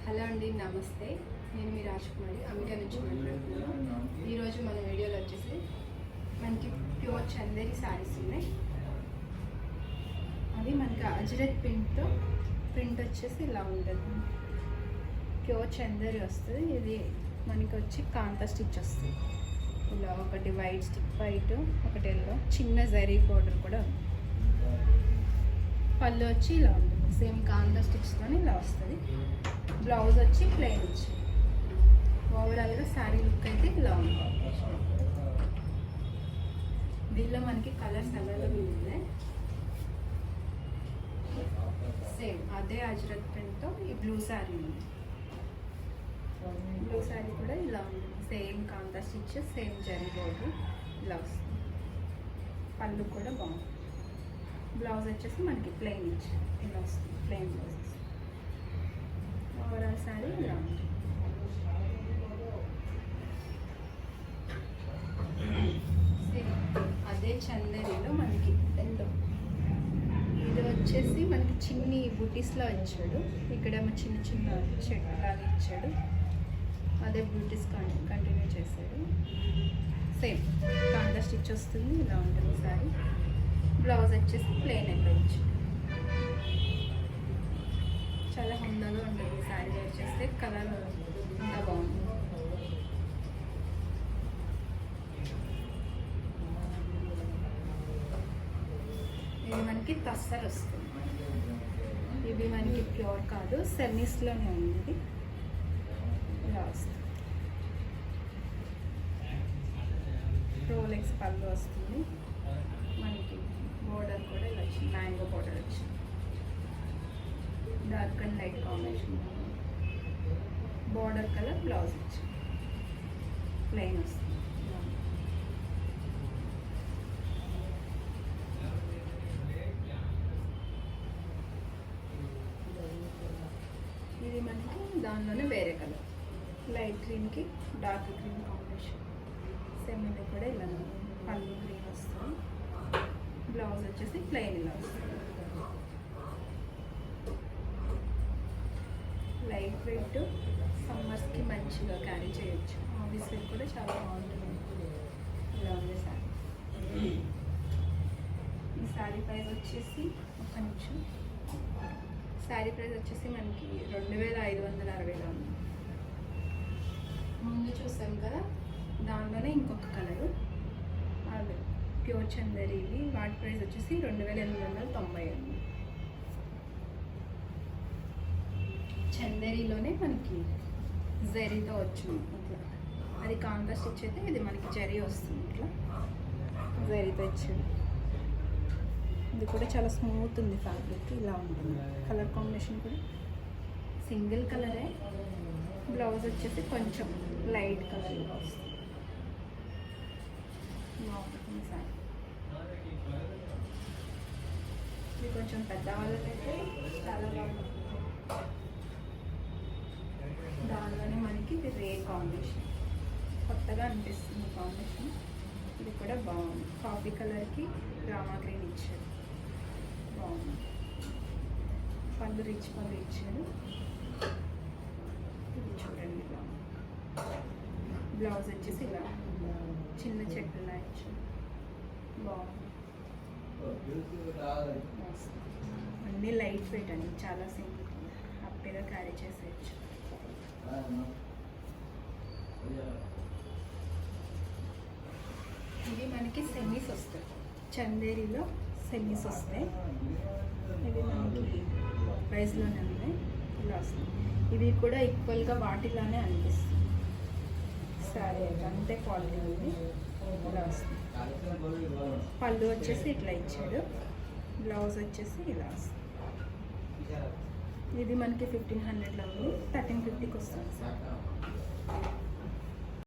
Hello అండి, నమస్తే. నేను మీ రాజకుమారి అమెరికా నుంచి మాట్లాడుతున్నాను. ఈరోజు మన వీడియోలో వచ్చేసి మనకి ప్యూర్ చందేరి శారీస్ ఉన్నాయి. అది మనకి అజ్రత్ ప్రింట్ వచ్చేసి ఇలా ఉంటుంది. ప్యూర్ చందేరి వస్తుంది. ఇది మనకి వచ్చి కాంతా స్టిచ్ వస్తుంది. ఇలా ఒకటి వైట్ ఒకటి ఎల్లో, చిన్న జరీ బోర్డర్ కూడా ఉంది. పళ్ళు వచ్చి ఇలా ఉంటుంది, సేమ్ కాంతా స్టిచ్తో ఇలా వస్తుంది. బ్లౌజ్ వచ్చి ప్లెయిన్ వచ్చి ఓవరాల్గా శారీ లుక్ అయితే ఇలా ఉంది. దీనిలో మనకి కలర్స్ అవైలబుల్ ఉన్నాయి. సేమ్ అదే అజ్రత్ ప్రింట్తో ఈ బ్లూ శారీ ఉంది. బ్లూ శారీ కూడా ఇలా ఉంది, సేమ్ కాంతా స్టిచ్, సేమ్ జరీ బోర్డర్ ఇలా వస్తుంది. పళ్ళు కూడా బాగుంది. బ్లౌజ్ వచ్చేసి మనకి ప్లెయిన్ ఇచ్చి ఇలా వస్తుంది, ప్లెయిన్ బ్లౌజ్. ఓవరాల్ శారీ ఇలా ఉంటుంది. అదే చందేరిలో మనకి ఎల్లో, ఇది వచ్చేసి మనకి చిన్ని బూటీస్లో ఇచ్చాడు. ఇక్కడేమో చిన్న చిన్న చెట్టు లాగా ఇచ్చాడు. అదే బూటీస్ కంటిన్యూ చేశాడు. సేమ్ కాంతా స్టిచ్ వస్తుంది, ఇలా ఉంటుంది శారీ. బ్లౌజ్ వచ్చేసి ప్లెయిన్ ఎల్లో ఇచ్చాడు. చాలా హుందాగా ఉంటుంది శారీ వచ్చేస్తే. కలర్ ఇంకా బాగుంది. ఇది మనకి తస్సర్ వస్తుంది. ఇది మనకి ప్యూర్ కాదు, సెమీస్లోనే ఉంది. ఇలా వస్తుంది. రోలెక్స్ పళ్ళు వస్తుంది. మనకి బోర్డర్ కూడా ఇలా వచ్చింది, మ్యాంగో బోర్డర్ వచ్చింది. Dark and light combination. Border colour blouse వచ్చింది, ప్లెయిన్ వస్తుంది. ఇది మనకి దానిలోనే వేరే కలర్, లైట్ గ్రీన్కి డార్క్ గ్రీన్ కాంబినేషన్. సేమ్ ఇది కూడా ఇలా పళ్ళు గ్రీన్ వస్తుంది. బ్లౌజ్ వచ్చేసి ప్లెయిన్ ఇలా వస్తుంది. లైట్ వెయిట్, సమ్మర్స్కి మంచిగా క్యారీ చేయొచ్చు. ఆఫీస్ వేర్ కూడా చాలా బాగుంటుంది. ఇలా ఉంది శారీ. ఈ శారీ ప్రైస్ వచ్చేసి ఒక నిమిషం. శారీ ప్రైస్ వచ్చేసి మనకి 2560లో ఉంది. ముందు చూసాం కదా, దాంట్లోనే ఇంకొక కలరు అదే ప్యూర్ చందేరివి. వాటి ప్రైస్ వచ్చేసి 2890 ఉంది. చందేరిలోనే మనకి జరీతో వచ్చింది ఇట్లా. అది కాంతా స్టిచ్ అయితే ఇది మనకి జరీ వస్తుంది, ఇట్లా జరీతో ఇచ్చింది. ఇది కూడా చాలా స్మూత్ ఉంది ఫ్యాబ్రిక్, ఇలా ఉంటుంది. కలర్ కాంబినేషన్ కూడా సింగిల్ కలరే. బ్లౌజ్ వచ్చేసి కొంచెం లైట్ కలర్లో వస్తుంది. బాగుంటుంది సారీ. ఇది కొంచెం పెద్ద వాళ్ళకైతే చాలా బాగుంటుంది. దానిలోనే మనకి ఇది రే కాంబినేషన్, కొత్తగా అనిపిస్తుంది కాంబినేషన్. ఇది కూడా బాగుంది. కాఫీ కలర్కి రామా గ్రీన్ ఇచ్చాడు, బాగుంది. పళ్ళు రిచ్ పళ్ళు ఇచ్చాడు. ఇది చూడండి బాగుంది. బ్లౌజ్ వచ్చేసి ఇలా చిన్న చెట్టులా ఇచ్చాడు, బాగుంది. అన్నీ లైట్ వెయిట్ అండి, చాలా సింపుల్, హ్యాపీగా క్యారీ చేసేయచ్చు. ఇవి మనకి సెమీస్ వస్తాయి. చందేరిలో సెమీస్ వస్తాయి. ఇవి మనకి ప్రైస్లోనే ఉన్నాయి, ఇలా వస్తాయి. ఇవి కూడా ఈక్వల్గా వాటిలానే అనిపిస్తుంది. సారీ అయితే అంతే క్వాలిటీ ఉంది, ఇలా వస్తుంది. పళ్ళు వచ్చేసి ఇట్లా ఇచ్చాడు. బ్లౌజ్ వచ్చేసి ఇలా వస్తుంది. ఇది మనకి 1500లో ఉంది, 1350కి వస్తుంది సార్.